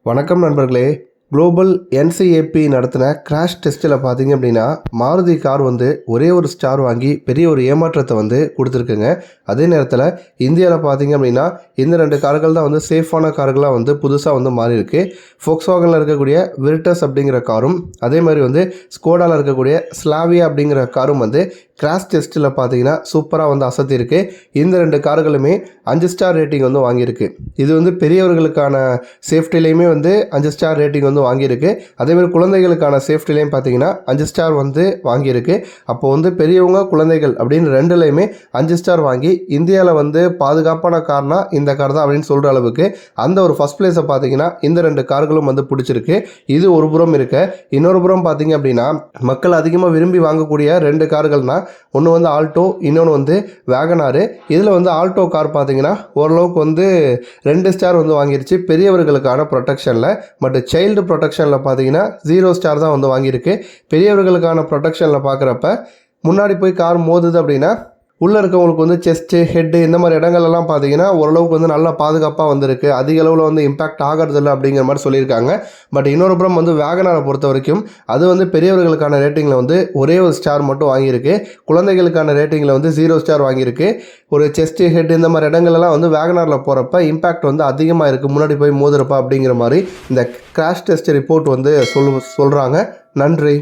வணக்கம் நண்பர்களே. Global NCAP நடத்தின கிராஷ் டெஸ்ட்டில் பார்த்தீங்க அப்படின்னா மாருதி கார் வந்து ஒரே ஒரு ஸ்டார் வாங்கி பெரிய ஒரு ஏமாற்றத்தை வந்து கொடுத்துருக்குங்க. அதே நேரத்தில் இந்தியாவில் பார்த்தீங்க அப்படின்னா இந்த ரெண்டு கார்கள் தான் வந்து சேஃபான கார்களாக வந்து புதுசாக வந்து மாறி இருக்கு. ஃபோக்ஸ்வாகனில் இருக்கக்கூடிய விர்டஸ் அப்படிங்கிற காரும் அதே மாதிரி வந்து ஸ்கோடாவில் இருக்கக்கூடிய ஸ்லாவியா அப்படிங்கிற காரும் வந்து கிராஷ் டெஸ்ட்டில் பார்த்தீங்கன்னா சூப்பராக வந்து அசத்திருக்கு. இந்த ரெண்டு கார்களுமே 5 ஸ்டார் ரேட்டிங் வந்து வாங்கியிருக்கு. இது வந்து பெரியவர்களுக்கான சேஃப்டிலையுமே வந்து 5 ஸ்டார் ரேட்டிங் வந்து வாங்கியிருக்கு. அதேமாதிரி குழந்தைகளுக்கான சேஃப்டிலையும் பார்த்தீங்கன்னா 5 ஸ்டார் வந்து வாங்கியிருக்கு. அப்போ வந்து பெரியவங்க குழந்தைகள் அப்படின்னு ரெண்டுலையுமே 5 ஸ்டார் வாங்கி இந்தியாவில் வந்து பாதுகாப்பான கார்னா இந்த கார் தான் அப்படின்னு சொல்கிற அளவுக்கு அந்த ஒரு ஃபஸ்ட் பிளேஸை பார்த்தீங்கன்னா இந்த ரெண்டு கார்களும் வந்து பிடிச்சிருக்கு. இது ஒரு புறம் இருக்க, இன்னொரு புறம் பார்த்தீங்க அப்படின்னா மக்கள் அதிகமாக விரும்பி வாங்கக்கூடிய ரெண்டு கார்கள்னால் ஒன்று வந்து ஆல்டோ, இன்னொன்று வந்து வேகனாரு. இதில் வந்து ஆல்டோ கார் பார்த்தீங்கன்னா ஓரளவுக்கு வந்து 2 ஸ்டார் வந்து வாங்கிருச்சு பெரியவர்களுக்கான ப்ரொடெக்ஷனில். பட் சைல்டு ப்ரொடெக்ஷனில் பார்த்தீங்கன்னா 0 ஸ்டார் தான் வந்து வாங்கியிருக்கு. பெரியவர்களுக்கான ப்ரொடெக்ஷனில் பார்க்குறப்ப முன்னாடி போய் கார் மோதுது அப்படின்னா உள்ளே இருக்கவங்களுக்கு வந்து செஸ்ட்டு, ஹெட்டு இந்த மாதிரி இடங்கள்லாம் பார்த்தீங்கன்னா ஓரளவுக்கு வந்து நல்லா பாதுகாப்பாக வந்திருக்கு. அதிக அளவில் வந்து இம்பாக்ட் ஆகிறதில்ல அப்படிங்கிற மாதிரி சொல்லியிருக்காங்க. பட் இன்னொரு புறம் வந்து வேகனாரை பொறுத்த வரைக்கும் அது வந்து பெரியவர்களுக்கான ரேட்டிங்கில் வந்து ஒரே ஒரு ஸ்டார் மட்டும் வாங்கியிருக்கு. குழந்தைகளுக்கான ரேட்டிங்கில் வந்து 0 ஸ்டார் வாங்கியிருக்கு. ஒரு செஸ்ட்டு, ஹெட் இந்த மாதிரி இடங்கள்லாம் வந்து வேகனாரில் போகிறப்ப இம்பாக்ட் வந்து அதிகமாக இருக்குது முன்னாடி போய் மோதுறப்பா அப்படிங்கிற மாதிரி இந்த கிராஷ் டெஸ்ட் ரிப்போர்ட் வந்து சொல்கிறாங்க. நன்றி.